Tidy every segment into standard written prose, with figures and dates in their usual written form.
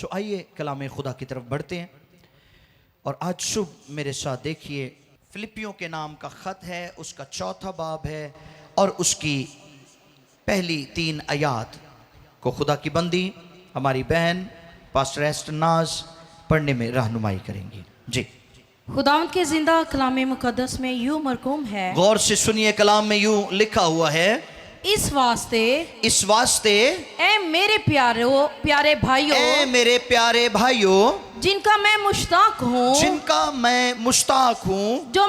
सो आइए कलाम खुदा की तरफ बढ़ते हैं। और आज शुभ मेरे साथ देखिए, फिलिपियों के नाम का ख़त है, उसका चौथा बाब है और उसकी पहली 3 आयात को खुदा की बंदी हमारी बहन पास्टर एस्टर नाज पढ़ने में रहनुमाई करेंगी। जी, खुदावंद के जिंदा कलाम मुकद्दस में यूं मरकूम है, गौर से सुनिए। कलाम में यूं लिखा हुआ है, इस वास्ते ए मेरे प्यारे भाइयों, ए मेरे प्यारे भाइयों, जिनका मैं मुश्ताक हूँ, जो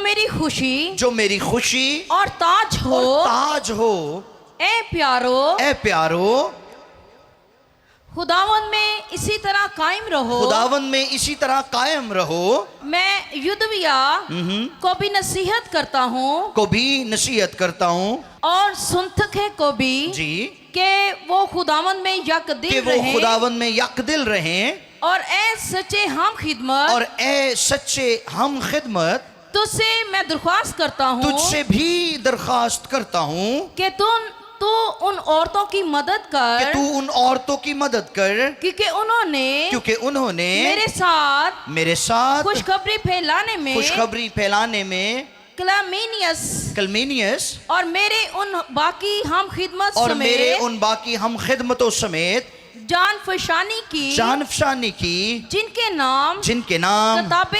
मेरी खुशी और ताज हो, ए प्यारो खुदावंद में इसी तरह कायम रहो। मैं युद्धविया को भी नसीहत करता हूँ और सुनथके को भी जी कि वो खुदावंद में यकदिल रहें और ए सच्चे हम खिदमत तुझसे मैं दरख्वास्त करता हूँ कि तू उन औरतों की मदद कर, क्योंकि उन्होंने मेरे साथ खुशखबरी फैलाने में क्लमेनियस और मेरे उन बाकी हम खिदमतों समेत जान फशानी की, जिनके नाम किताबे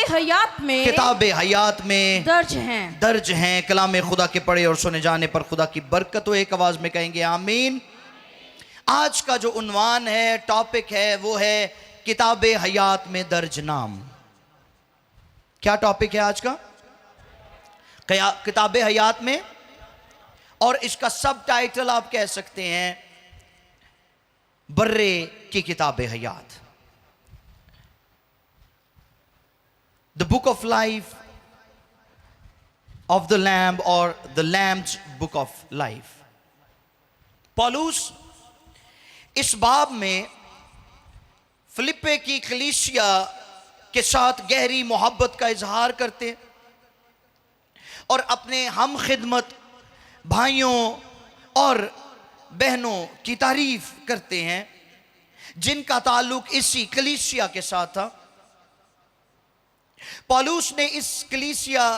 हयात में दर्ज हैं। कलाम खुदा के पढ़े और सुने जाने पर खुदा की बरकत हो। एक आवाज में कहेंगे आमीन। आज का जो उन्वान है, टॉपिक है, वो है किताबे हयात में दर्ज नाम। क्या टॉपिक है आज का? किताबे हयात में, और इसका सब टाइटल आप कह सकते हैं बर्रे की किताबे हयात, the book of life of the lamb और the lamb's book of life. पौलुस इस बाब में फिलिप्पे की कलीसिया के साथ गहरी मोहब्बत का इजहार करते और अपने हम खिदमत भाइयों और बहनों की तारीफ करते हैं जिनका ताल्लुक इसी कलीसिया के साथ था। पौलुस ने इस कलीसिया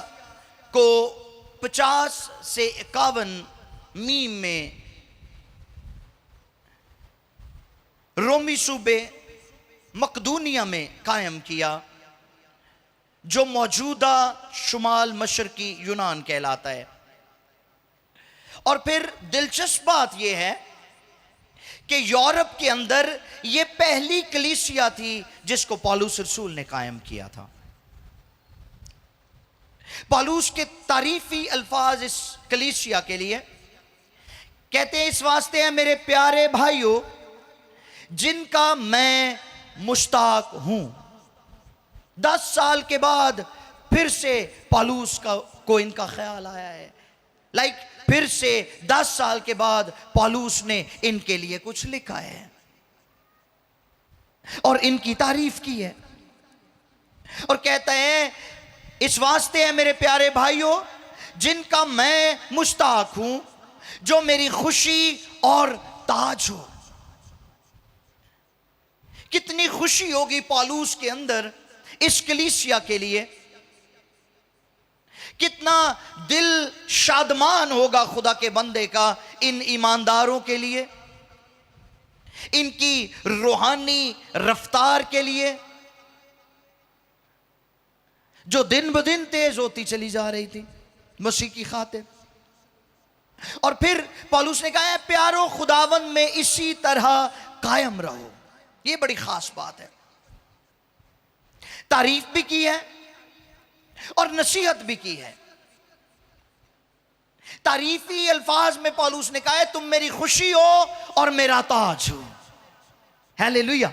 को 50 से 51 मीम में रोमी सूबे मकदूनिया में कायम किया, जो मौजूदा शुमाल मशरकी यूनान कहलाता है। और फिर दिलचस्प बात यह है कि यूरोप के अंदर यह पहली कलीसिया थी जिसको पौलुस रसूल ने कायम किया था। पौलुस के तारीफी अल्फाज इस कलीसिया के लिए कहते हैं, इस वास्ते है मेरे प्यारे भाइयों जिनका मैं मुश्ताक हूं। 10 साल के बाद फिर से पौलुस को इनका ख्याल आया है। फिर से 10 साल के बाद पौलुस ने इनके लिए कुछ लिखा है और इनकी तारीफ की है और कहता है, इस वास्ते है मेरे प्यारे भाइयों जिनका मैं मुश्ताक हूं, जो मेरी खुशी और ताज हो। कितनी खुशी होगी पौलुस के अंदर इस कलीसिया के लिए, कितना दिल शादमान होगा खुदा के बंदे का इन ईमानदारों के लिए, इनकी रूहानी रफ्तार के लिए जो दिन ब दिन तेज होती चली जा रही थी मसीह की खातिर। और फिर पौलुस ने कहा है, प्यारो खुदावन में इसी तरह कायम रहो। यह बड़ी खास बात है। तारीफ भी की है और नसीहत भी की है। तारीफी अल्फाज में पौलुस ने कहा है, तुम मेरी खुशी हो और मेरा ताज हो। हालेलुया।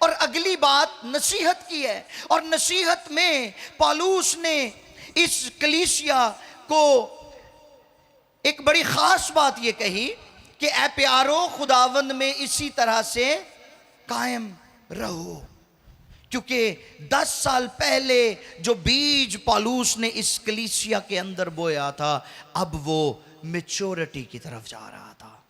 और अगली बात नसीहत की है, और नसीहत में पौलुस ने इस कलीसिया को एक बड़ी खास बात यह कही कि ऐ प्यारो खुदावंद में इसी तरह से कायम रहो, क्योंकि 10 साल पहले जो बीज पौलुस ने इस कलीसिया के अंदर बोया था, अब वो मैच्योरिटी की तरफ जा रहा था।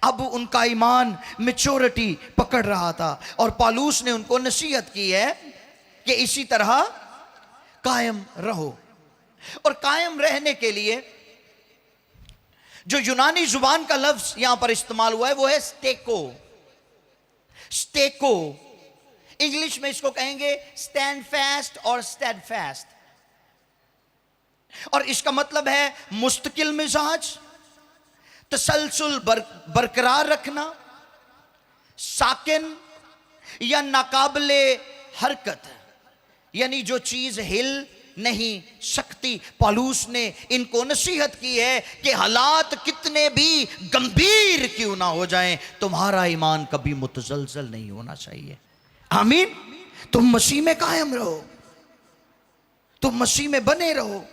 अब उनका ईमान मैच्योरिटी पकड़ रहा था और पौलुस ने उनको नसीहत की है कि इसी तरह कायम रहो। और कायम रहने के लिए जो यूनानी जुबान का लफ्ज यहां पर इस्तेमाल हुआ है वो है स्टेको। स्टेको इंग्लिश में इसको कहेंगे स्टैंड फास्ट और स्टैंड फास्ट, और इसका मतलब है मुस्तकिल मिजाज, तसलसल बरकरार रखना, साकिन या नाकाबिले हरकत, यानी जो चीज हिल नहीं सकती। पौलुस ने इनको नसीहत की है कि हालात कितने भी गंभीर क्यों ना हो जाएं, तुम्हारा ईमान कभी मुतजलजल नहीं होना चाहिए। आमीन। तुम मसीह में कायम रहो, तुम मसीह में बने रहो।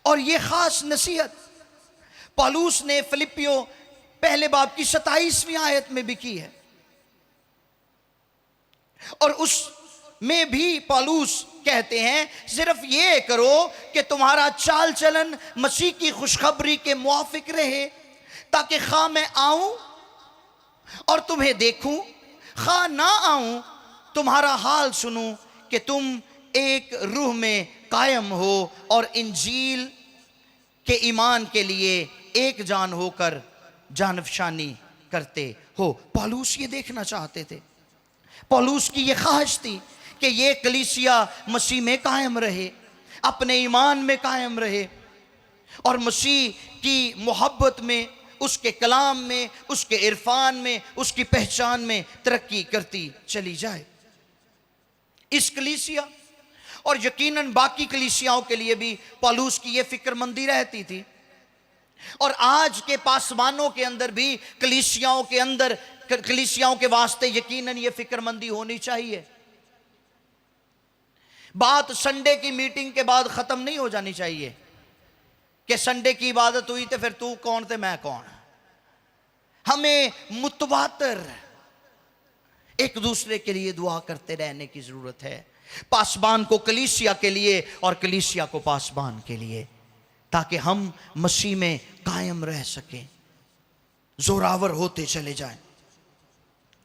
और यह खास नसीहत पौलुस ने फिलिपियों पहले बाब की 27वीं आयत में भी की है, और उसमें भी पौलुस कहते हैं सिर्फ ये करो कि तुम्हारा चाल चलन मसीह की खुशखबरी के मुआफिक रहे, ताकि खा मैं आऊं और तुम्हें देखूं, खा ना आऊं तुम्हारा हाल सुनूं, कि तुम एक रूह में कायम हो और इंजील के ईमान के लिए एक जान होकर जानफशानी करते हो। पौलुस ये देखना चाहते थे, पौलुस की ये ख्वाहिश थी कि ये कलीसिया मसीह में कायम रहे, अपने ईमान में कायम रहे, और मसीह की मोहब्बत में, उसके कलाम में, उसके इरफान में, उसकी पहचान में तरक्की करती चली जाए। इस कलीसिया और यकीनन बाकी कलीसियाओं के लिए भी पौलुस की यह फिक्रमंदी रहती थी, और आज के पासवानों के अंदर भी कलीसियाओं के अंदर, कलीसियाओं के वास्ते यकीनन यह फिक्रमंदी होनी चाहिए। बात संडे की मीटिंग के बाद खत्म नहीं हो जानी चाहिए कि संडे की इबादत हुई तो फिर तू कौन थे मैं कौन। हमें मुतवातर एक दूसरे के लिए दुआ करते रहने की जरूरत है, पासबान को कलीसिया के लिए और कलीसिया को पासबान के लिए, ताकि हम मसीह में कायम रह सकें, जोरावर होते चले जाएं।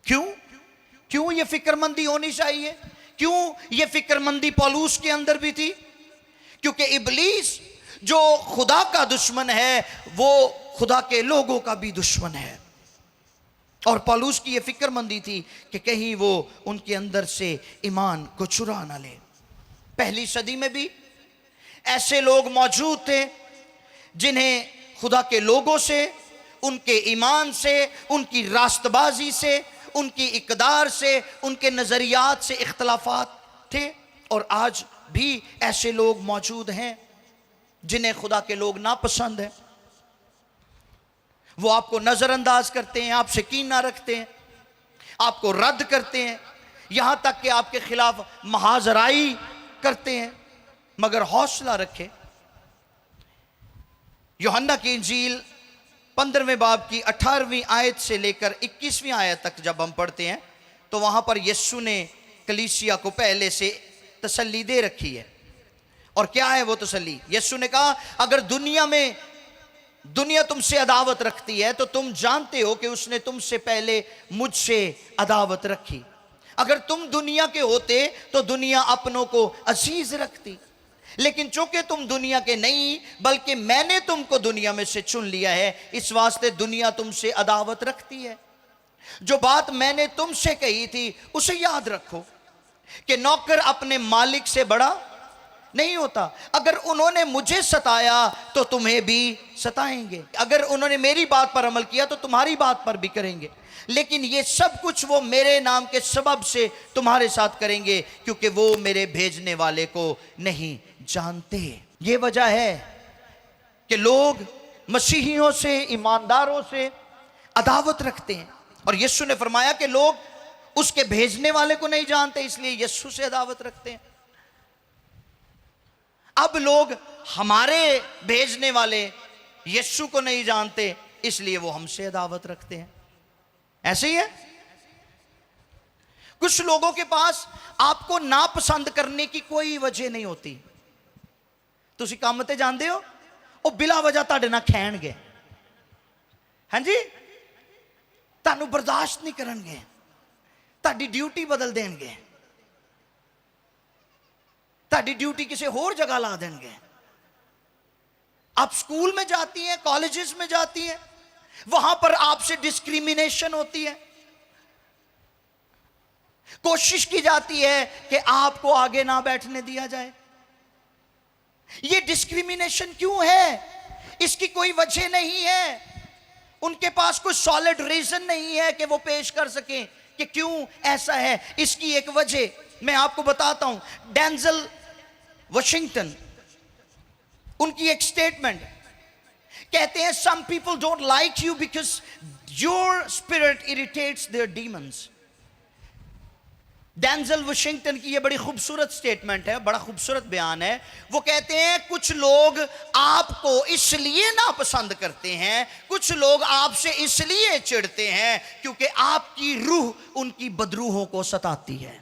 क्यों ये फिक्रमंदी होनी चाहिए? क्यों ये फिक्रमंदी पौलुस के अंदर भी थी? क्योंकि इब्लीस जो खुदा का दुश्मन है वो खुदा के लोगों का भी दुश्मन है, और पौलुस की यह फिक्रमंदी थी कि कहीं वो उनके अंदर से ईमान को चुरा ना ले। पहली सदी में भी ऐसे लोग मौजूद थे जिन्हें खुदा के लोगों से, उनके ईमान से, उनकी रास्तबाजी से, उनकी इकदार से, उनके नजरियात से इख्तलाफात थे, और आज भी ऐसे लोग मौजूद हैं जिन्हें खुदा के लोग नापसंद हैं। वो आपको नजरअंदाज करते हैं, आपसे कीना रखते हैं, आपको रद्द करते हैं, यहां तक कि आपके खिलाफ महाजराई करते हैं। मगर हौसला रखें, यूहन्ना की इंजील 15वें बाब की 18वीं आयत से लेकर 21वीं आयत तक जब हम पढ़ते हैं तो वहां पर यीशु ने कलीसिया को पहले से तसल्ली दे रखी है। और क्या है वो तसल्ली? यीशु ने कहा अगर दुनिया तुमसे अदावत रखती है तो तुम जानते हो कि उसने तुमसे पहले मुझसे अदावत रखी। अगर तुम दुनिया के होते तो दुनिया अपनों को अजीज रखती, लेकिन चूंकि तुम दुनिया के नहीं बल्कि मैंने तुमको दुनिया में से चुन लिया है, इस वास्ते दुनिया तुमसे अदावत रखती है। जो बात मैंने तुमसे कही थी उसे याद रखो कि नौकर अपने मालिक से बड़ा नहीं होता। अगर उन्होंने मुझे सताया तो तुम्हें भी सताएंगे, अगर उन्होंने मेरी बात पर अमल किया तो तुम्हारी बात पर भी करेंगे, लेकिन ये सब कुछ वो मेरे नाम के सबब से तुम्हारे साथ करेंगे, क्योंकि वो मेरे भेजने वाले को नहीं जानते। ये वजह है कि लोग मसीहियों से, ईमानदारों से अदावत रखते हैं, और यीशु ने फरमाया कि लोग उसके भेजने वाले को नहीं जानते, इसलिए यीशु से अदावत रखते हैं। अब लोग हमारे भेजने वाले यीशु को नहीं जानते, इसलिए वो हमसे अदावत रखते हैं। ऐसे ही है, कुछ लोगों के पास आपको नापसंद करने की कोई वजह नहीं होती। तुसी काम ते जांदे हो, वो बिला वजह तुहाडे नाल खैणगे, हाँ जी, तानू बर्दाश्त नहीं करनगे, ताड़ी ड्यूटी बदल देंगे, ताड़ी ड्यूटी किसी होर जगह ला देंगे। आप स्कूल में जाती हैं, कॉलेजेस में जाती हैं, वहां पर आपसे डिस्क्रिमिनेशन होती है, कोशिश की जाती है कि आपको आगे ना बैठने दिया जाए। यह डिस्क्रिमिनेशन क्यों है? इसकी कोई वजह नहीं है, उनके पास कोई सॉलिड रीजन नहीं है कि वो पेश कर सकें कि क्यों ऐसा है। इसकी एक वजह मैं आपको बताता हूं। डेंजल वाशिंगटन, उनकी एक स्टेटमेंट कहते हैं, some people don't like you because your spirit irritates their demons. Denzel Washington की यह बड़ी खूबसूरत स्टेटमेंट है, बड़ा खूबसूरत बयान है। वो कहते हैं कुछ लोग आपको इसलिए नापसंद करते हैं, कुछ लोग आपसे इसलिए चिढ़ते हैं क्योंकि आपकी रूह उनकी बदरूहों को सताती है।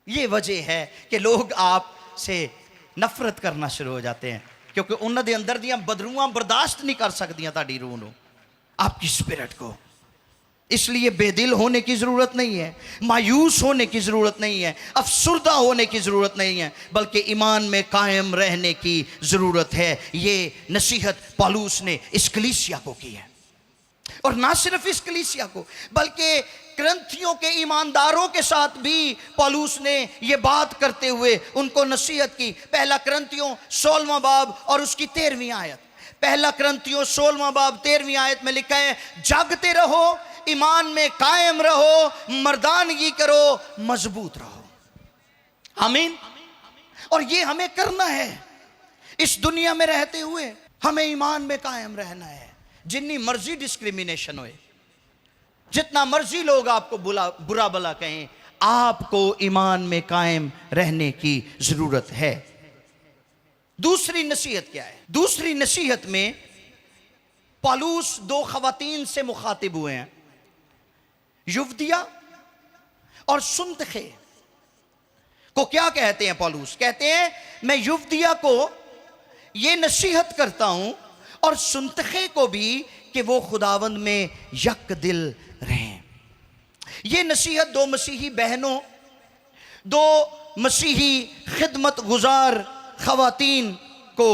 यह वजह है कि लोग आपसे नफरत करना शुरू हो जाते हैं, क्योंकि उन्होंने अंदर दियां बदरूहां बर्दाश्त नहीं कर सकदियां ताड़ी रूह नूं, आपकी स्पिरिट को। इसलिए बेदिल होने की जरूरत नहीं है, मायूस होने की जरूरत नहीं है, अफसुर्दा होने की जरूरत नहीं है, बल्कि ईमान में कायम रहने की जरूरत है। ये नसीहत पौलुस ने इस कलीसिया को की है, और ना सिर्फ इस कलीसिया को बल्कि करंथियों के ईमानदारों के साथ भी पौलुस ने यह बात करते हुए उनको नसीहत की। पहला करंथियों 16वां बाब और उसकी 13वीं आयत। पहला करंथियों 16वां बाब 13वीं आयत में लिखा है, जागते रहो, ईमान में कायम रहो, मर्दानगी करो, मजबूत रहो। आमीन। और ये हमें करना है इस दुनिया में रहते हुए, हमें ईमान में कायम रहना है। जितनी मर्जी डिस्क्रिमिनेशन होए, जितना मर्जी लोग आपको बुरा भला कहें, आपको ईमान में कायम रहने की जरूरत है। दूसरी नसीहत क्या है? दूसरी नसीहत में पौलुस दो खवातीन से मुखातिब हुए हैं, युवदिया और सुन्तखे को। क्या कहते हैं पौलुस? कहते हैं मैं युवदिया को यह नसीहत करता हूं और सुन्तखे को भी कि वो खुदावंद में यक दिल रहें। यह नसीहत दो मसीही बहनों, दो मसीही खिदमत गुजार खवातीन को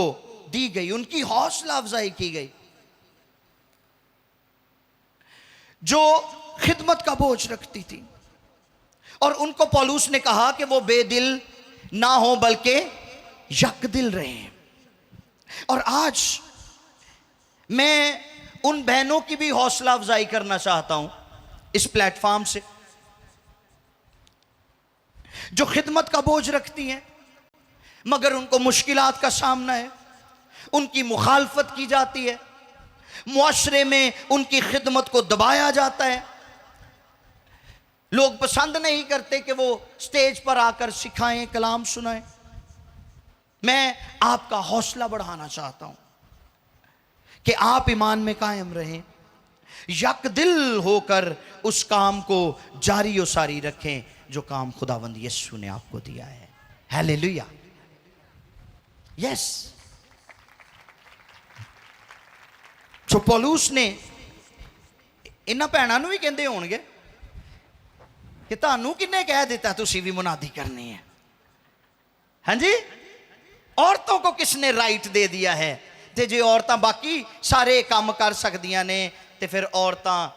दी गई, उनकी हौसला अफजाई की गई, जो खिदमत का बोझ रखती थी। और उनको पौलुस ने कहा कि वो बेदिल ना हो बल्कि यकदिल रहें। और आज मैं उन बहनों की भी हौसला अफजाई करना चाहता हूं इस प्लेटफॉर्म से, जो खिदमत का बोझ रखती हैं मगर उनको मुश्किलात का सामना है, उनकी मुखालफत की जाती है, मुआशरे में उनकी खिदमत को दबाया जाता है, लोग पसंद नहीं करते कि वो स्टेज पर आकर सिखाएं, कलाम सुनाएं। मैं आपका हौसला बढ़ाना चाहता हूं कि आप ईमान में कायम रहें, यकदिल होकर उस काम को जारी और सारी रखें जो काम खुदावंद यीशु ने आपको दिया है। Hallelujah, yes. जो पौलुस ने इन्हां भैणां नूं भी कहंदे होणगे कि तुहानूं किन्ने कह दिता तुसीं भी मुनादी करनी है? हाँ जी, औरतों को किसने राइट दे दिया है? ते जे औरतां बाकी सारे काम कर सकदियां ने ते फिर औरतां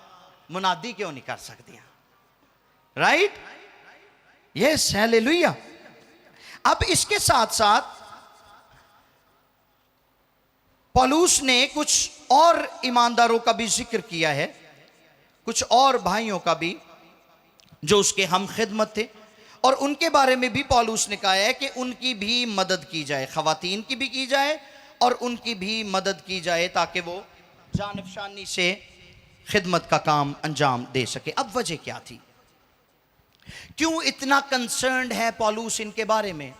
मुनादी क्यों नहीं कर सकदियां? Right, yes, hallelujah. अब इसके साथ साथ पौलुस ने कुछ और ईमानदारों का भी जिक्र किया है, कुछ और भाइयों का भी जो उसके हम खिदमत थे, और उनके बारे में भी पौलुस ने कहा है कि उनकी भी मदद की जाए, खवातीन की भी की जाए और उनकी भी मदद की जाए ताकि वो जानफशानी से खिदमत का काम अंजाम दे सके। अब वजह क्या थी? क्यों इतना कंसर्न्ड है पौलुस इनके बारे में?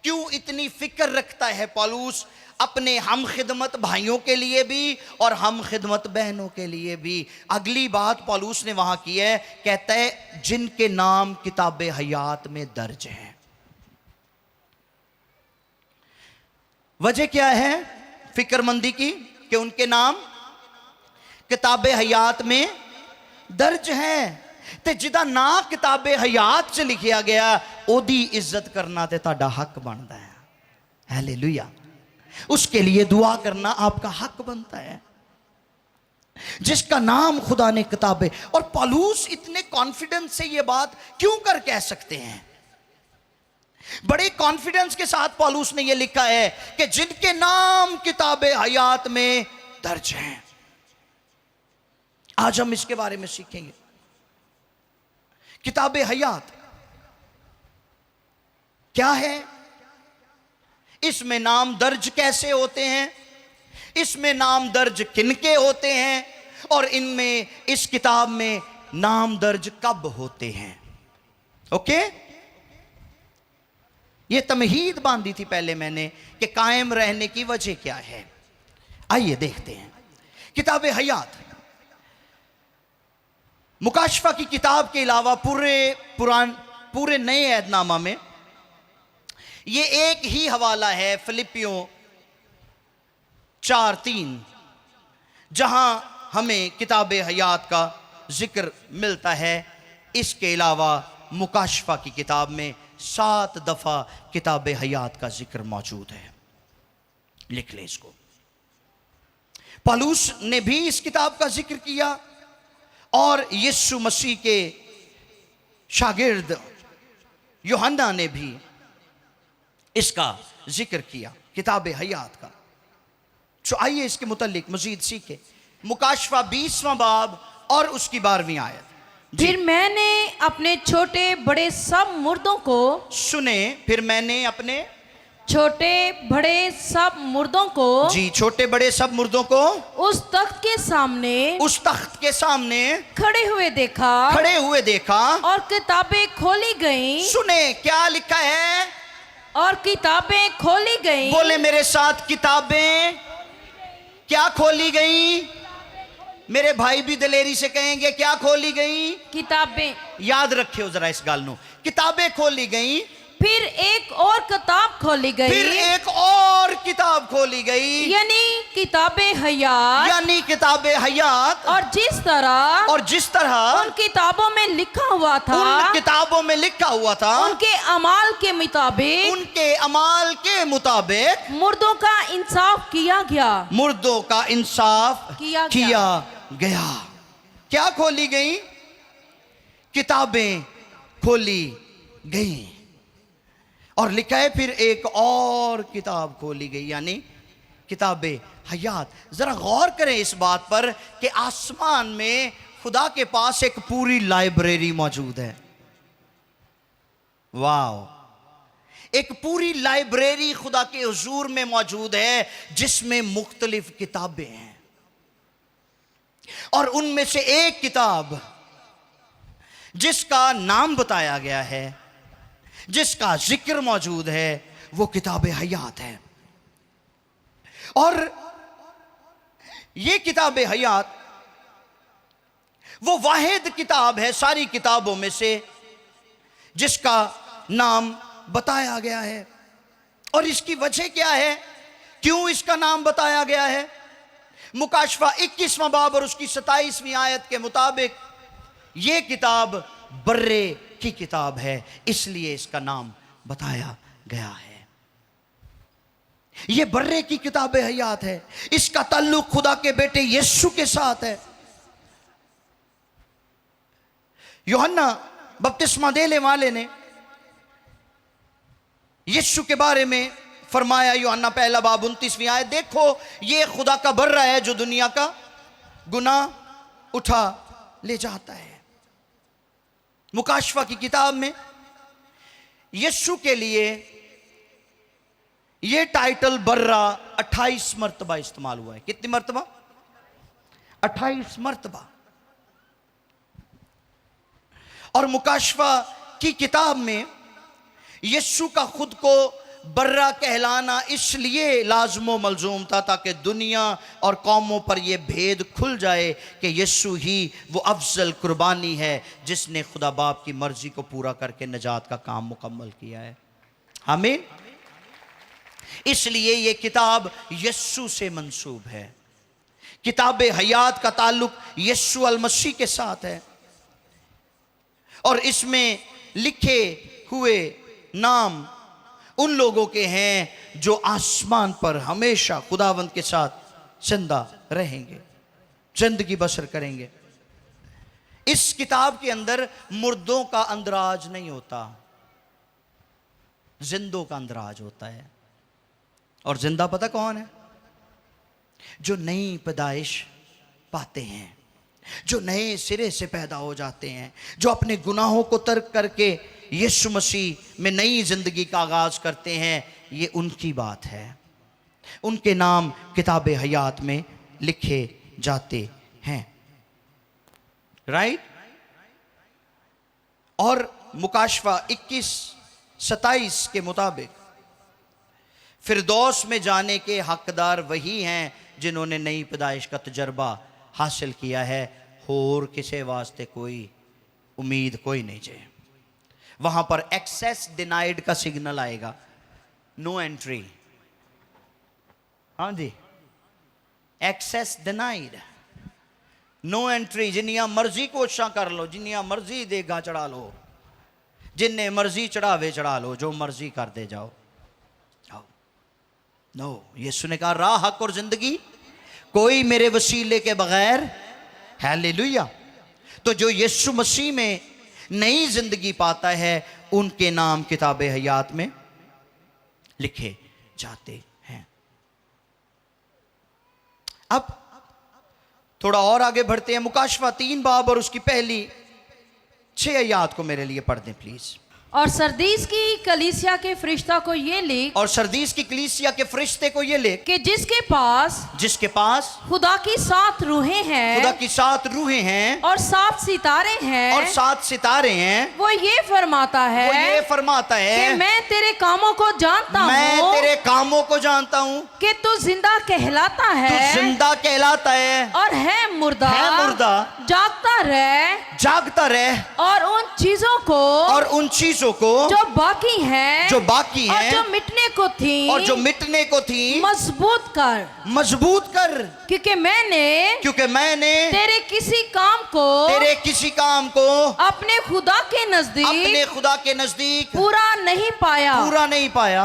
क्यों इतनी फिक्र रखता है पौलुस अपने हम खिदमत भाइयों के लिए भी और हम खिदमत बहनों के लिए भी? अगली बात पौलुस ने वहां की है, कहता है जिनके नाम किताबे हयात में दर्ज है। वजह क्या है फिक्रमंदी की? कि उनके नाम किताबे हयात में दर्ज है। ते जिदा ना किताबे हयात च लिखिया गया ओदी इज्जत करना ते ताड़ा हक बनता है। हालेलुया। उसके लिए दुआ करना आपका हक बनता है, जिसका नाम खुदा ने किताबे। और पौलुस इतने कॉन्फिडेंस से ये बात क्यों कर कह सकते हैं? बड़े कॉन्फिडेंस के साथ पौलुस ने यह लिखा है कि जिनके नाम किताबे हयात में दर्ज हैं। आज हम इसके बारे में सीखेंगे। किताबे हयात क्या है, इसमें नाम दर्ज कैसे होते हैं, इसमें नाम दर्ज किनके होते हैं, और इनमें इस किताब में नाम दर्ज कब होते हैं। ओके, ये तमहीद बांधी थी पहले मैंने कि कायम रहने की वजह क्या है। आइए देखते हैं। किताबे हयात मुकाशफा की किताब के अलावा पूरे नए ऐदनामा में ये एक ही हवाला है, फिलिपियों 4:3, जहां हमें किताबे हयात का जिक्र मिलता है। इसके अलावा मुकाशफा की किताब में 7 दफा किताबे हयात का जिक्र मौजूद है। लिख ले इसको। पौलुस ने भी इस किताब का जिक्र किया और यीशु मसीह के शागिर्द यूहन्ना ने भी इसका जिक्र किया, किताबे हयात का। तो आइए इसके मुतालिक मजीद सीखे। मुकाशफा 20वां बाब और उसकी 12वीं आयत। फिर मैंने अपने छोटे बड़े सब मुर्दों को, सुने, फिर मैंने अपने छोटे बड़े सब मुर्दों को, जी, छोटे बड़े सब मुर्दों को उस तख्त के सामने खड़े हुए देखा और किताबें खोली गईं। सुने क्या लिखा है, और किताबें खोली गईं। बोले मेरे साथ, किताबें क्या खोली गईं? मेरे भाई भी दलेरी से कहेंगे क्या खोली गईं? किताबें। याद रखियो जरा इस गाल नू, किताबें खोली गईं। फिर एक और किताब खोली गई, फिर एक और किताब खोली गई, यानी किताबे हयात, यानी किताबे हयात। और जिस तरह उन किताबों में लिखा हुआ था, उन किताबों में लिखा हुआ था, उनके अमाल के मुताबिक मुर्दों का इंसाफ किया गया, मुर्दों का इंसाफ किया गया। क्या खोली गई? किताबें खोली गई। और लिखा है फिर एक और किताब खोली गई, यानी किताबे हयात। जरा गौर करें इस बात पर कि आसमान में खुदा के पास एक पूरी लाइब्रेरी मौजूद है। वाह, एक पूरी लाइब्रेरी खुदा के हुजूर में मौजूद है, जिसमें मुख्तलिफ किताबें हैं। और उनमें से एक किताब जिसका नाम बताया गया है, जिसका जिक्र मौजूद है, वो किताबे हयात है। और ये किताबे हयात वो वाहिद किताब है सारी किताबों में से जिसका नाम बताया गया है। और इसकी वजह क्या है, क्यों इसका नाम बताया गया है? मुकाशफा 21वां बाब और उसकी 27वीं आयत के मुताबिक ये किताब बर्रे की किताब है, इसलिए इसका नाम बताया गया है। यह बर्रे की किताब हयात है। इसका ताल्लुक खुदा के बेटे यीशु के साथ है। यूहन्ना बपतिस्मा देने वाले ने यीशु के बारे में फरमाया, यूहन्ना पहला बाब 29वीं आयत, देखो ये खुदा का बर्रा है जो दुनिया का गुनाह उठा ले जाता है। मुकाशफा की किताब में यीशु के लिए यह टाइटल बर्रा 28 मरतबा इस्तेमाल हुआ है। कितनी मरतबा? 28 मरतबा। और मुकाशफा की किताब में यीशु का खुद को बर्रा कहलाना इसलिए लाजमो मलजूम था ताकि दुनिया और कौमों पर यह भेद खुल जाए कि यीशु ही वो अफजल कुर्बानी है जिसने खुदा बाप की मर्जी को पूरा करके निजात का काम मुकम्मल किया है। आमीन। इसलिए यह किताब यीशु से मंसूब है। किताब हयात का ताल्लुक यीशु अल मसीह के साथ है और इसमें लिखे हुए नाम उन लोगों के हैं जो आसमान पर हमेशा खुदावंद के साथ जिंदा रहेंगे, जिंदगी बसर करेंगे। इस किताब के अंदर मुर्दों का अंदराज नहीं होता, जिंदों का अंदराज होता है। और जिंदा पता कौन है? जो नई पैदाइश पाते हैं, जो नए सिरे से पैदा हो जाते हैं, जो अपने गुनाहों को तर्क करके यीशु मसीह में नई जिंदगी का आगाज करते हैं। ये उनकी बात है, उनके नाम किताब हयात में लिखे जाते हैं। राइट? और मुकाशफा 21:27 के मुताबिक फिरदौस में जाने के हकदार वही हैं जिन्होंने नई पैदाइश का तजर्बा हासिल किया है। और किसी वास्ते कोई उम्मीद कोई नहीं चाहिए। वहां पर एक्सेस डिनाइड का सिग्नल आएगा, नो एंट्री। हाँ जी, एक्सेस डिनाइड, नो एंट्री। जिन्नियां मर्जी कोशिशां कर लो, जिन्नियां मर्जी देगा चढ़ा लो, जिन्ने मर्जी चढ़ावे चढ़ा लो, जो मर्जी कर दे जाओ। नो, यीशु ने कहा राह, हक और जिंदगी कोई मेरे वसीले के बगैर। हालेलुया। तो जो यीशु मसीह में नई जिंदगी पाता है उनके नाम किताब हयात में लिखे जाते हैं। अब थोड़ा और आगे बढ़ते हैं। मुकाशफा 3 बाब और उसकी पहली 6 आयत को मेरे लिए पढ़ दें प्लीज। और सरदीस की कलीसिया के फरिश्ता को ये लिख, और सरदीस की कलीसिया के फरिश्ते को ये लिख कि जिसके पास खुदा की 7 रूहें हैं, खुदा की 7 रूहें हैं और 7 सितारे हैं, और 7 सितारे हैं, वो ये फरमाता है, कि मैं तेरे कामों को जानता हूँ, मैं तेरे कामों को जानता हूँ कि तू जिंदा कहलाता है, तू जिंदा कहलाता है और है मुर्दा, जागता रह, और उन चीजों को जो बाकी हैं, और जो मिटने को थी, मजबूत कर, क्योंकि मैंने तेरे किसी काम को अपने खुदा के नजदीक पूरा नहीं पाया।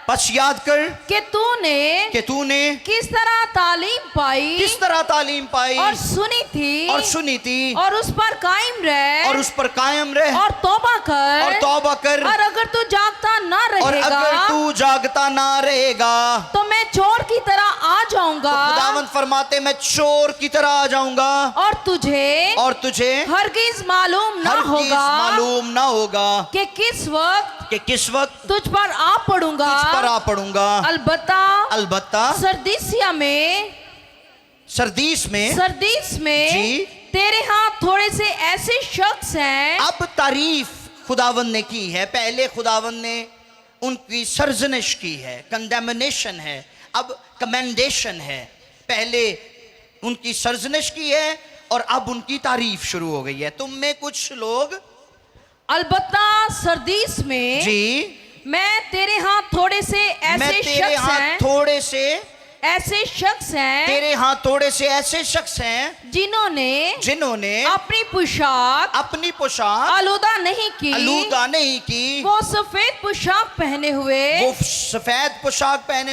बस याद कर कि तूने किस तरह तालीम पाई और सुनी थी और उस पर कायम रह और तौबा कर। और अगर तू जागता ना रहेगा तो मैं चोर की तरह आ जाऊंगा। तो खुदावंद फरमाते मैं चोर की तरह आ जाऊंगा और तुझे हरगिज मालूम ना होगा कि किस वक्त तुझ पर आ पड़ूंगा। अलबत्ता सरदीस में जी, तेरे हाथ थोड़े से ऐसे शख्स हैं। अब तारीफ खुदावंद ने की है। पहले खुदावंद ने उनकी सर्जनिश की है, कंडेमनेशन है, अब कमेंडेशन है। पहले उनकी सर्जनिश की है और अब उनकी तारीफ शुरू हो गई है। तुम में कुछ लोग, अलबत्ता सरदीस में जी, मैं तेरे हाथ थोड़े से ऐसे शख्स हैं, तेरे हाथ थोड़े से ऐसे शख्स हैं जिन्होंने अपनी पोशाक आलूदा नहीं की। वो सफेद पोशाक पहने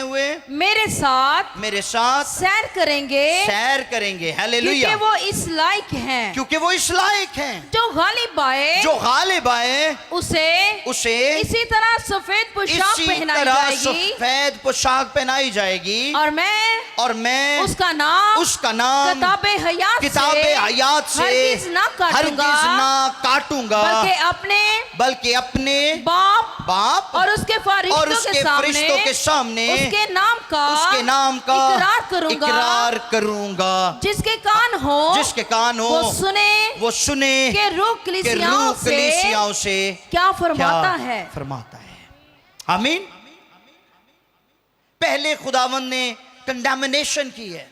हुए मेरे साथ सैर करेंगे। हालेलुया। क्योंकि वो इस लायक हैं जो गालिब आए उसे इसी तरह सफेद पोशाक पहनाई जाएगी। और मैं उसका नाम किताब हयात से हरगिज ना काटूंगा, बल्कि अपने बाप और उसके फरिश्तों के सामने उसके नाम का इकरार करूंगा। जिसके कान हो वो सुने कि रूह कलीसियाओं से क्या फरमाता है। आमीन। पहले खुदावंद ने कंडेमनेशन की है,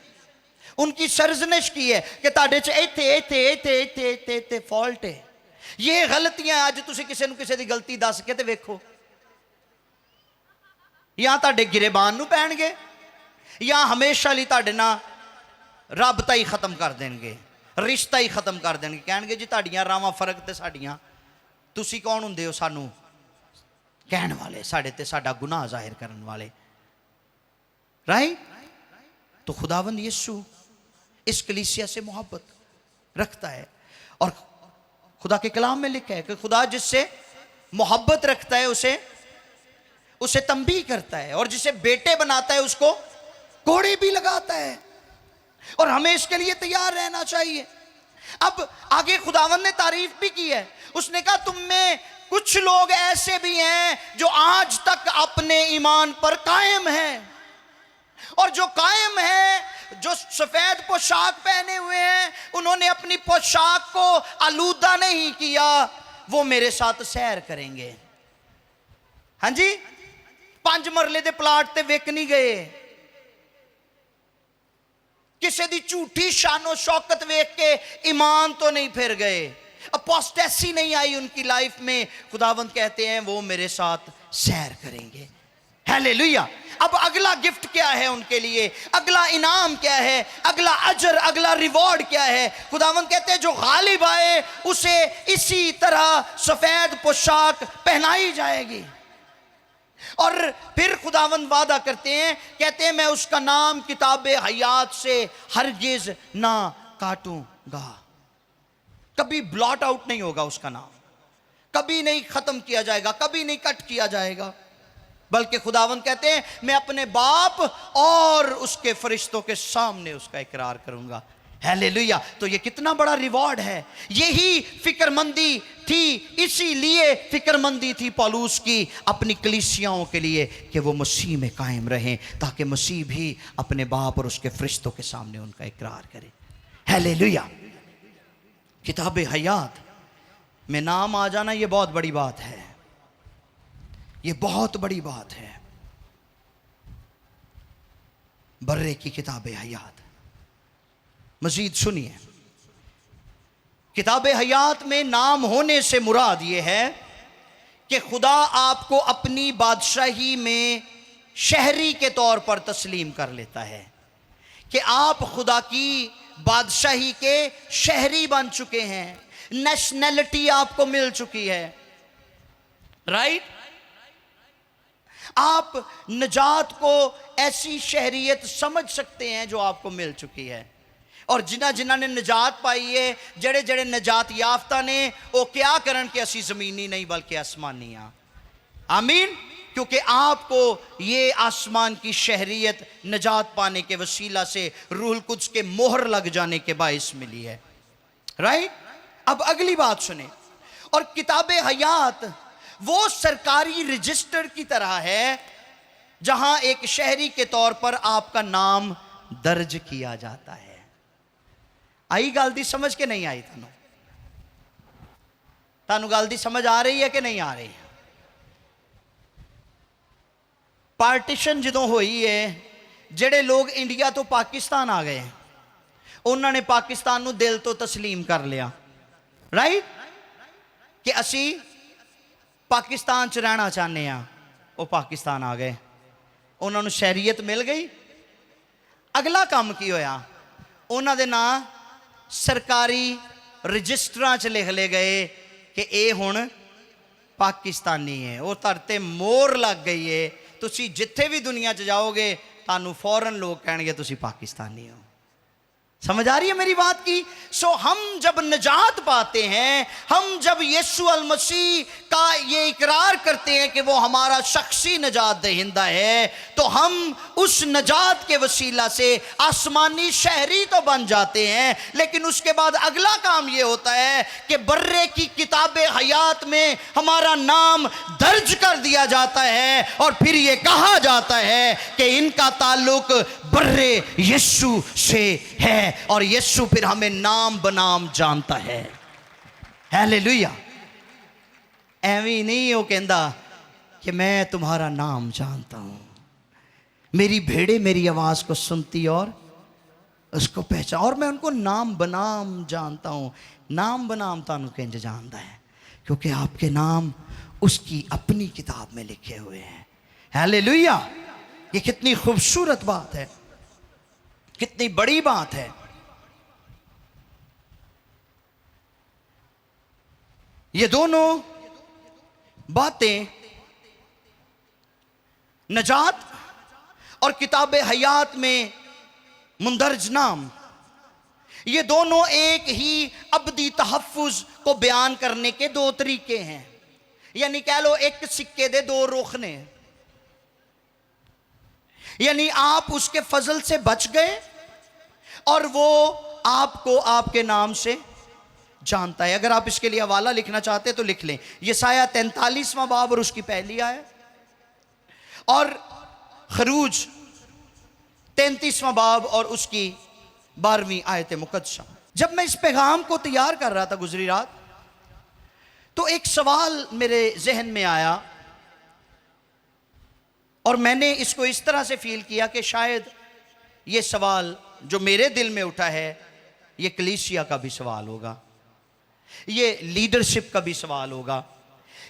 उनकी सर्जनिश की है कि ताड़े च इत्थे फॉल्ट है, ये गलतियां। अज तुसी किसी दी गलती दस के ते वेखो, या ताड़े गिरेबान नूं पैणगे, या हमेशा ਲਈ ਤੁਹਾਡੇ ਨਾਲ ਰੱਬਤਾ ਹੀ ਖਤਮ ਕਰ ਦੇਣਗੇ, ਰਿਸ਼ਤਾ ਹੀ ਖਤਮ ਕਰ ਦੇਣਗੇ, ਕਹਿਣਗੇ ਜੀ ਤੁਹਾਡੀਆਂ ਰਾਵਾਂ ਫਰਕ ਤੇ ਸਾਡੀਆਂ, ਤੁਸੀਂ ਕੌਣ ਹੁੰਦੇ ਹੋ ਸਾਨੂੰ ਕਹਿਣ ਵਾਲੇ, ਸਾਡੇ ਤੇ ਸਾਡਾ ਗੁਨਾਹ ਜ਼ਾਹਿਰ ਕਰਨ ਵਾਲੇ। राइट? तो खुदावंद यीशु इस कलीसिया से मोहब्बत रखता है और खुदा के कलाम में लिखा है कि खुदा जिससे मोहब्बत रखता है उसे तंबीह करता है, और जिसे बेटे बनाता है उसको कोड़े भी लगाता है, और हमें इसके लिए तैयार रहना चाहिए। अब आगे खुदावंद ने तारीफ भी की है, उसने कहा तुम में कुछ लोग ऐसे भी हैं जो आज तक अपने ईमान पर कायम हैं, और जो कायम है, जो सफेद पोशाक पहने हुए हैं, उन्होंने अपनी पोशाक को आलूदा नहीं किया, वो मेरे साथ सैर करेंगे। हाँ जी, 5 मरले दे प्लाट ते विक नहीं गए, किसी दी झूठी शानो शौकत वेख के ईमान तो नहीं फिर गए, अपोस्टेसी नहीं आई उनकी लाइफ में। खुदावंद कहते हैं वो मेरे साथ सैर करेंगे। हालेलुया। अब अगला गिफ्ट क्या है उनके लिए, अगला इनाम क्या है, अगला अजर, अगला रिवॉर्ड क्या है? खुदावंद कहते हैं जो गालिब आए उसे इसी तरह सफेद पोशाक पहनाई जाएगी। और फिर खुदावंद वादा करते हैं, कहते हैं मैं उसका नाम किताबे हयात से हरगिज ना काटूंगा। कभी ब्लॉट आउट नहीं होगा उसका नाम, कभी नहीं खत्म किया जाएगा, कभी नहीं कट किया जाएगा, बल्कि खुदावंद कहते हैं मैं अपने बाप और उसके फरिश्तों के सामने उसका इकरार करूंगा। हालेलुया। तो ये कितना बड़ा रिवॉर्ड है। यही फिक्रमंदी थी, इसीलिए फिक्रमंदी थी पौलुस की अपनी कलीसियाओं के लिए कि वो मसीह में कायम रहें, ताकि मसीह भी अपने बाप और उसके फरिश्तों के सामने उनका इकरार करे। हालेलुया। किताब हयात में नाम आ जाना ये बहुत बड़ी बात है, ये बहुत बड़ी बात है। बर्रे की किताब हयात, मजीद सुनिए। किताब हयात में नाम होने से मुराद ये है कि खुदा आपको अपनी बादशाही में शहरी के तौर पर तस्लीम कर लेता है, कि आप खुदा की बादशाही के शहरी बन चुके हैं, नेशनैलिटी आपको मिल चुकी है। राइट? आप नजात को ऐसी शहरियत समझ सकते हैं जो आपको मिल चुकी है। और जिन्हां ने नजात पाई है, जड़े जड़े नजात याफ्ता ने, वो क्या करन कि असी ज़मीनी नहीं बल्कि आसमानी हाँ। आमीन। क्योंकि आपको ये आसमान की शहरियत नजात पाने के वसीला से रूहुल कुद्स के मोहर लग जाने के बाइस मिली है। राइट? अब अगली बात सुने। और किताबे हयात वो सरकारी रजिस्टर की तरह है जहां एक शहरी के तौर पर आपका नाम दर्ज किया जाता है। आई गल दी समझ के नहीं आई? तानू गल दी समझ आ रही है कि नहीं आ रही? पार्टीशन जदों हुई है, जेड़े लोग इंडिया तो पाकिस्तान आ गए उन्होंने पाकिस्तान नू दिल तो तस्लीम कर लिया। राइट? कि असी पाकिस्तान च रहना चाहते हैं। वो पाकिस्तान आ गए, उन्होंने शहरीयत मिल गई। अगला काम की होया, उन्होंने दे नां सरकारी रजिस्टरां च लिख ले गए कि ये हुण पाकिस्तानी है। वो धरते मोहर लग गई है। तुसी जिथे भी दुनिया च जाओगे तानू फौरन लोग कहेंगे तुसी पाकिस्तानी हो। समझ आ रही है मेरी बात की? सो हम जब नजात पाते हैं, हम जब यीशु अल मसीह का ये इकरार करते हैं कि वो हमारा शख्सी नजात दहिंदा है, तो हम उस नजात के वसीला से आसमानी शहरी तो बन जाते हैं। लेकिन उसके बाद अगला काम ये होता है कि बर्रे की किताब हयात में हमारा नाम दर्ज कर दिया जाता है, और फिर ये कहा जाता है कि इनका ताल्लुक बर्रे यीशु से है, और यीशु फिर हमें नाम बनाम जानता है। हालेलुया। एवं नहीं वो कहता कि मैं तुम्हारा नाम जानता हूं, मेरी भेड़े मेरी आवाज को सुनती और उसको पहचान, और मैं उनको नाम बनाम जानता हूं। नाम बनाम तानू किंज जानता है? क्योंकि आपके नाम उसकी अपनी किताब में लिखे हुए हैं। हालेलुया। ये कितनी खूबसूरत बात है। कितनी बड़ी बात है। ये दोनों बातें, नजात और किताब हयात में मुंदरज नाम, ये दोनों एक ही अब्दी तहफ्फुज को बयान करने के दो तरीके हैं। यानी कह लो एक सिक्के दे दो रुख ने। यानी आप उसके फजल से बच गए और वो आपको आपके नाम से जानता है। अगर आप इसके लिए हवाला लिखना चाहते हैं तो लिख लें, यसाया 43वां बाब और उसकी पहली आयत, और खरूज 33वां बाब और उसकी 12वीं आयत मुकद्दसा। जब मैं इस पैगाम को तैयार कर रहा था गुजरी रात, तो एक सवाल मेरे जहन में आया और मैंने इसको इस तरह से फील किया कि शायद ये सवाल जो मेरे दिल में उठा है, ये कलीसिया का भी सवाल होगा, ये लीडरशिप का भी सवाल होगा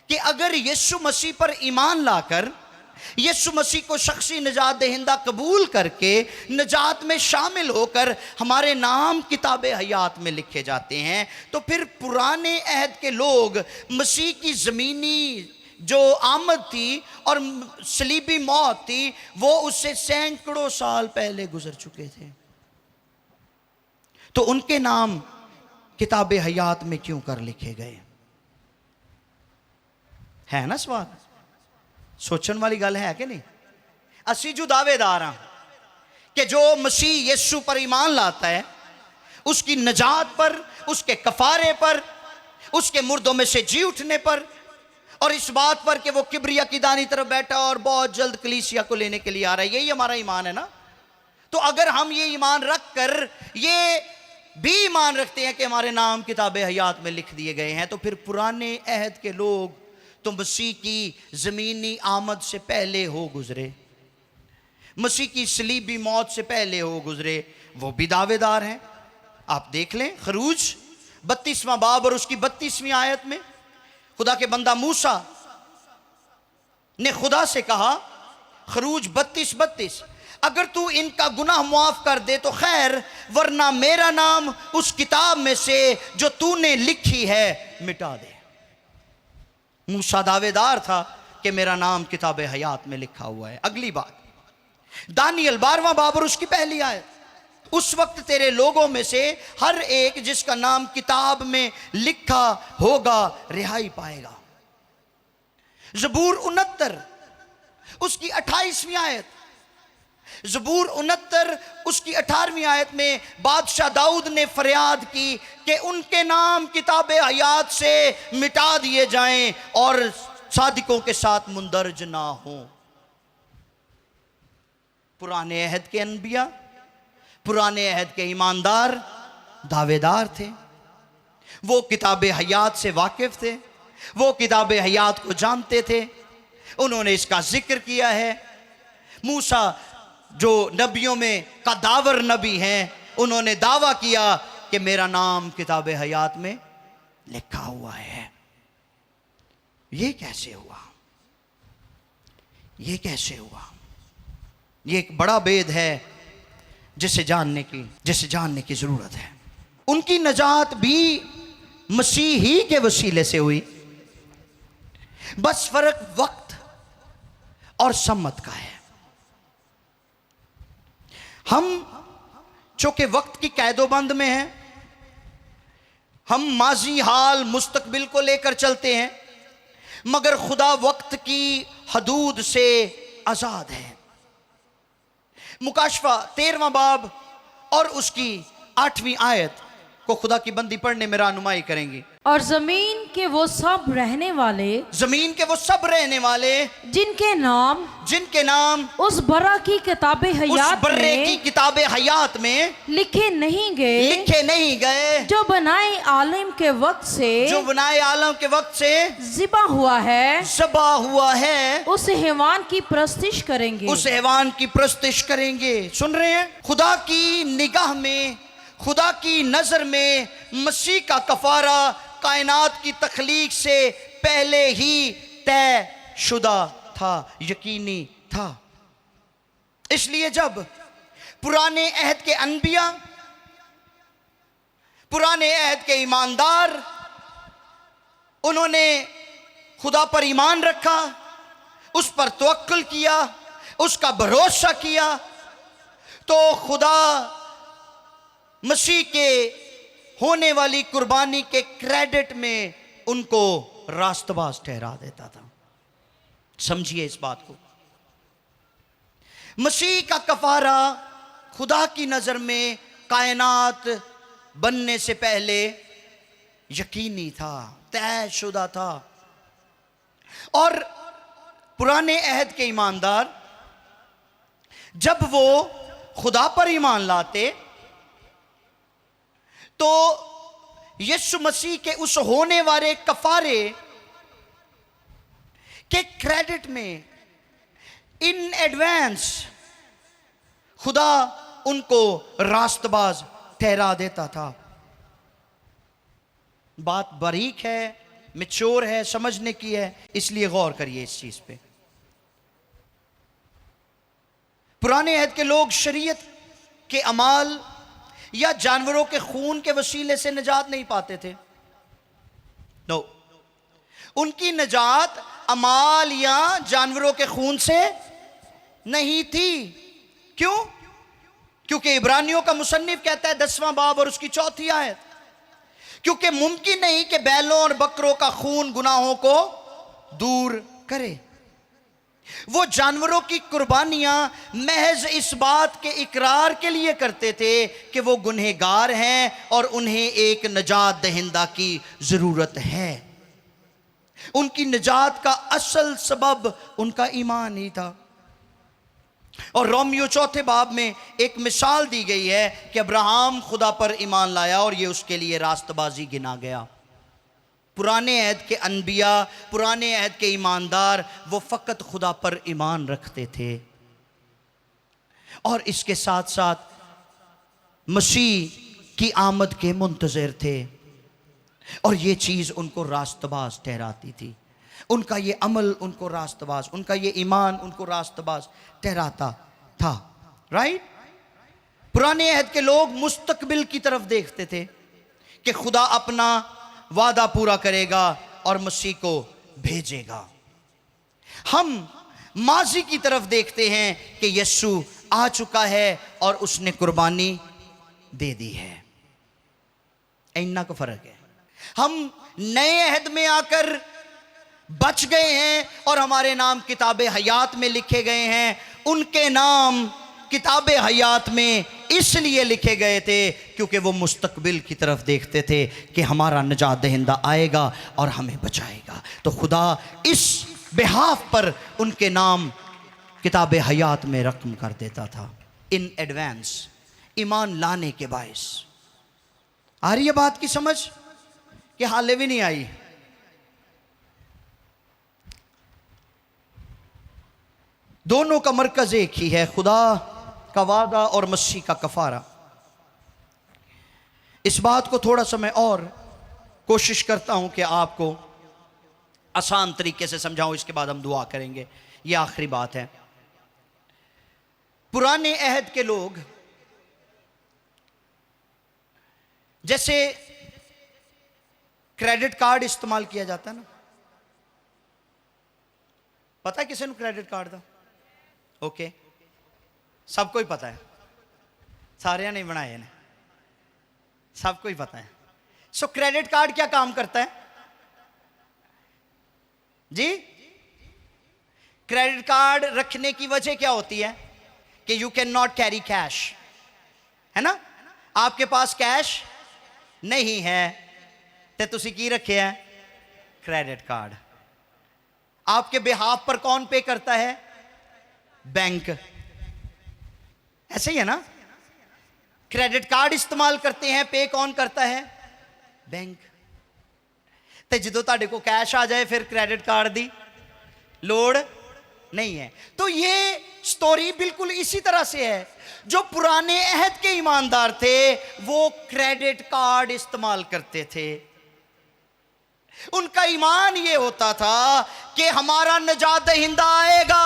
कि अगर यीशु मसीह पर ईमान लाकर यीशु मसीह को शख्सी निजात दहिंदा कबूल करके निजात में शामिल होकर हमारे नाम किताब हयात में लिखे जाते हैं, तो फिर पुराने अहद के लोग मसीह की ज़मीनी जो आमद थी और सलीबी मौत थी, वो उससे सैकड़ों साल पहले गुजर चुके थे, तो उनके नाम किताब हयात में क्यों कर लिखे गए? है ना सवाल, सोचने वाली गल है कि नहीं? असी जो दावेदार हाँ कि जो मसीह यीशु पर ईमान लाता है, उसकी नजात पर, उसके कफारे पर, उसके मुर्दों में से जी उठने पर, और इस बात पर कि वो किबरिया की दानी तरफ बैठा और बहुत जल्द कलीसिया को लेने के लिए आ रहा है, यही हमारा ईमान है ना। तो अगर हम ये ईमान रख कर ये भी ईमान रखते हैं कि हमारे नाम किताब हयात में लिख दिए गए हैं, तो फिर पुराने अहद के लोग तो मसीह की ज़मीनी आमद से पहले हो गुजरे, मसीह की सलीबी मौत से पहले हो गुजरे, वो भी दावेदार हैं। आप देख लें खरूज 32वां बाब और उसकी 32वीं आयत में खुदा के बंदा मूसा ने खुदा से कहा, खरूज 32:32, अगर तू इनका गुनाह मुआफ कर दे तो खैर, वरना मेरा नाम उस किताब में से जो तूने लिखी है मिटा दे। मूसा दावेदार था कि मेरा नाम किताब हयात में लिखा हुआ है। अगली बात, दानियल 12वां बाब और उसकी पहली आयत, उस वक्त तेरे लोगों में से हर एक जिसका नाम किताब में लिखा होगा रिहाई पाएगा। ज़बूर 69 उसकी 28वीं आयत, ज़बूर 69 उसकी 18वीं आयत में बादशाह दाऊद ने फरियाद की कि उनके नाम किताब हयात से मिटा दिए जाएं और सादिकों के साथ मुंदरज ना हो। पुराने अहद के अनबिया, पुराने अहद के ईमानदार दावेदार थे, वो किताब हयात से वाकिफ थे, वो किताब हयात को जानते थे, उन्होंने इसका जिक्र किया है। मूसा जो नबियों में कदावर नबी हैं, उन्होंने दावा किया कि मेरा नाम किताब हयात में लिखा हुआ है। ये कैसे हुआ? ये कैसे हुआ? ये एक बड़ा भेद है जिसे जानने की जरूरत है। उनकी नजात भी मसीह ही के वसीले से हुई, बस फर्क वक्त और सम्मत का है। हम चूंकि वक्त की कैदोबंद में हैं, हम माजी हाल मुस्तकबिल को लेकर चलते हैं, मगर खुदा वक्त की हदूद से आजाद है। मुकाशफा 13वां बाब और उसकी 8वीं आयत को खुदा की बंदी पढ़ने में रहनुमाई करेंगी। और जमीन के वो सब रहने वाले जिनके नाम उस बर्रा की किताबे हयात में लिखे नहीं गए जो बनाए आलम के वक्त से ज़िबा हुआ है, उस हैवान की प्रस्तिश करेंगे। सुन रहे हैं? खुदा की निगाह में, खुदा की नजर में मसीह का कफारा कायनात की तख्लीक से पहले ही तय शुदा था, यकीनी था। इसलिए जब पुराने अहद के अनबिया, पुराने अहद के ईमानदार, उन्होंने खुदा पर ईमान रखा, उस पर तवक्कुल किया, उसका भरोसा किया, तो खुदा मसीह के होने वाली कुर्बानी के क्रेडिट में उनको रास्तबाज ठहरा देता था। समझिए इस बात को। मसीह का कफारा खुदा की नजर में कायनात बनने से पहले यकीनी था, तयशुदा था। और पुराने अहद के ईमानदार जब वो खुदा पर ईमान लाते तो यीशु मसीह के उस होने वाले कफारे के क्रेडिट में इन एडवांस खुदा उनको रास्तबाज ठहरा देता था। बात बारीक है, मैच्योर है, समझने की है, इसलिए गौर करिए इस चीज पे। पुराने अहद के लोग शरीयत के अमाल या जानवरों के खून के वसीले से निजात नहीं पाते थे। नो, उनकी निजात अमाल या जानवरों के खून से नहीं थी। क्यों? क्योंकि इब्रानियों का मुसन्निफ कहता है 10वां बाब और उसकी 4थी आयत, क्योंकि मुमकिन नहीं कि बैलों और बकरों का खून गुनाहों को दूर करे। वो जानवरों की कुर्बानियां महज इस बात के इकरार के लिए करते थे कि वो गुनहगार हैं और उन्हें एक निजात दहिंदा की जरूरत है। उनकी निजात का असल सबब उनका ईमान ही था। और रोमियो 4 बाब में एक मिसाल दी गई है कि अब्राहम खुदा पर ईमान लाया और ये उसके लिए रास्तबाजी गिना गया। पुराने अहद के अनबिया, पुराने अहद के ईमानदार, वो फकत खुदा पर ईमान रखते थे और इसके साथ साथ मसीह की आमद के मुंतज़िर थे। और ये चीज़ उनको रास्तबाज ठहराती थी। उनका ये अमल उनको रास्तबाज, उनका ये ईमान उनको रास्तबाज ठहराता था। राइट? पुराने अहद के लोग मुस्तकबिल की तरफ देखते थे कि खुदा अपना वादा पूरा करेगा और मसीह को भेजेगा। हम माजी की तरफ देखते हैं कि यीशु आ चुका है और उसने कुर्बानी दे दी है। इतना का फर्क है। हम नए अहद में आकर बच गए हैं और हमारे नाम किताबे हयात में लिखे गए हैं। उनके नाम किताबे हयात में इसलिए लिखे गए थे क्योंकि वो मुस्तकबिल की तरफ देखते थे कि हमारा निजात दहिंदा आएगा और हमें बचाएगा। तो खुदा इस बिहाफ पर उनके नाम किताबे हयात में रकम कर देता था इन एडवांस, ईमान लाने के बायस। आ रही है बात की समझ कि हाले भी नहीं आई? दोनों का मरकज एक ही है, खुदा का वादा और मसीह का कफारा। इस बात को थोड़ा सा मैं और कोशिश करता हूं कि आपको आसान तरीके से समझाऊं, इसके बाद हम दुआ करेंगे। ये आखिरी बात है। पुराने अहद के लोग जैसे क्रेडिट कार्ड इस्तेमाल किया जाता है ना, पता है किसे क्रेडिट कार्ड था? ओके, सबको ही पता है, सारे नहीं बनाए ने, सबको ही पता है। सो क्रेडिट कार्ड क्या काम करता है जी? क्रेडिट कार्ड रखने की वजह क्या होती है कि you can not carry cash, है ना? आपके पास कैश नहीं है तो तुसी की रखे है? Credit card. आपके बिहाफ पर कौन पे करता है? बैंक। ऐसे ही है ना? क्रेडिट कार्ड इस्तेमाल करते हैं, पे कौन करता है? बैंक। तो जो तुहाडे को कैश आ जाए फिर क्रेडिट कार्ड दी लोड़ नहीं है। तो ये स्टोरी बिल्कुल इसी तरह से है। जो पुराने अहद के ईमानदार थे वो क्रेडिट कार्ड इस्तेमाल करते थे। उनका ईमान ये होता था कि हमारा निजात दहिंदा आएगा,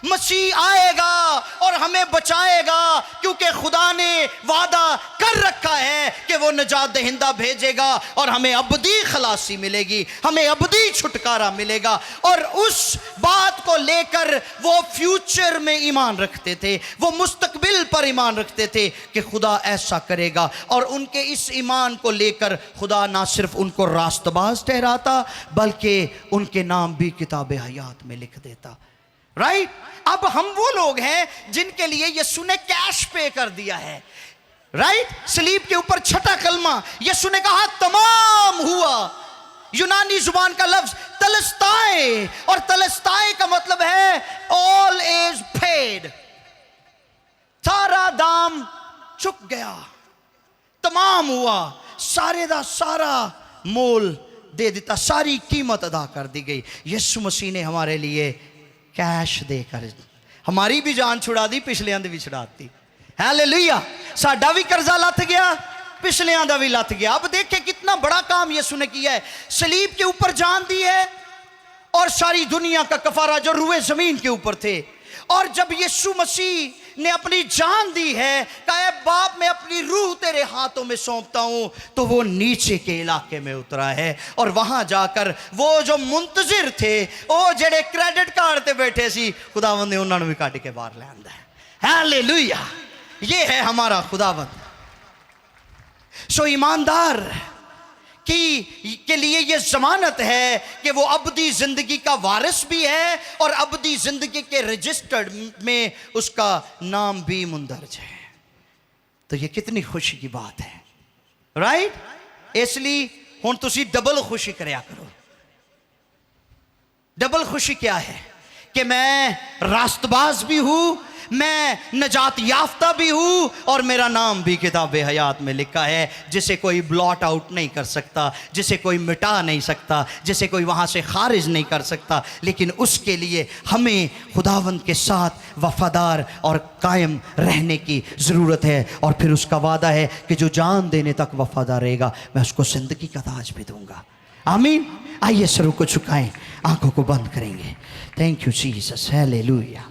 मसीह आएगा और हमें बचाएगा, क्योंकि खुदा ने वादा कर रखा है कि वो निजात दहिंदा भेजेगा और हमें अबदी खलासी मिलेगी, हमें अबदी छुटकारा मिलेगा। और उस बात को लेकर वो फ्यूचर में ईमान रखते थे, वो मुस्तकबिल पर ईमान रखते थे कि खुदा ऐसा करेगा। और उनके इस ईमान को लेकर खुदा ना सिर्फ उनको रास्तबाज ठहराता बल्कि उनके नाम भी किताब हयात में लिख देता। राइट? अब हम वो लोग हैं जिनके लिए यीशु ने कैश पे कर दिया है। राइट? सलीब के ऊपर छठा कलमा यीशु ने कहा तमाम हुआ। यूनानी जुबान का लफ्ज तलस्ताए, और तलस्ताए का मतलब है ऑल इज पेड, सारा दाम चुक गया, तमाम हुआ, सारे दा सारा मोल दे दिता, सारी कीमत अदा कर दी गई। यीशु मसीह ने हमारे लिए कैश देकर हमारी भी जान छुड़ा दी, पिछलियां दी भी छुड़ाती। हालेलुया। साडा भी कर्जा लथ गया, पिछलियां दा भी लथ गया। अब देखें कितना बड़ा काम यीशु ने किया है। सलीब के ऊपर जान दी है और सारी दुनिया का कफारा जो रुए जमीन के ऊपर थे। और जब यीशु मसीह ने अपनी जान दी है, कहा बाप मैं अपनी रूह तेरे हाथों में सौंपता हूं, तो वो नीचे के इलाके में उतरा है। और वहां जाकर वो जो मुंतजिर थे, वो जेड़े क्रेडिट कार्ड पे बैठे सी, खुदावंद ने उन्होंने भी काट के बाहर ले आंदा है। हालेलुया। ये है हमारा खुदावंद। सो ईमानदार के लिए ये जमानत है कि वो अबदी जिंदगी का वारिस भी है और अबदी जिंदगी के रजिस्टर्ड में उसका नाम भी मुंदरज है। तो ये कितनी खुशी की बात है। राइट? इसलिए हुण तुसी डबल खुशी करया करो। डबल खुशी क्या है कि मैं रास्तबाज भी हूं, मैं नजात याफ्ता भी हूं और मेरा नाम भी किताब हयात में लिखा है, जिसे कोई ब्लॉट आउट नहीं कर सकता, जिसे कोई मिटा नहीं सकता, जिसे कोई वहां से खारिज नहीं कर सकता। लेकिन उसके लिए हमें खुदावंद के साथ वफादार और कायम रहने की ज़रूरत है। और फिर उसका वादा है कि जो जान देने तक वफादार रहेगा मैं उसको ज़िंदगी का ताज भी दूंगा। आमीन। आइए सरों को झुकाएं, आंखों को बंद करेंगे। Thank you Jesus. हालेलुया।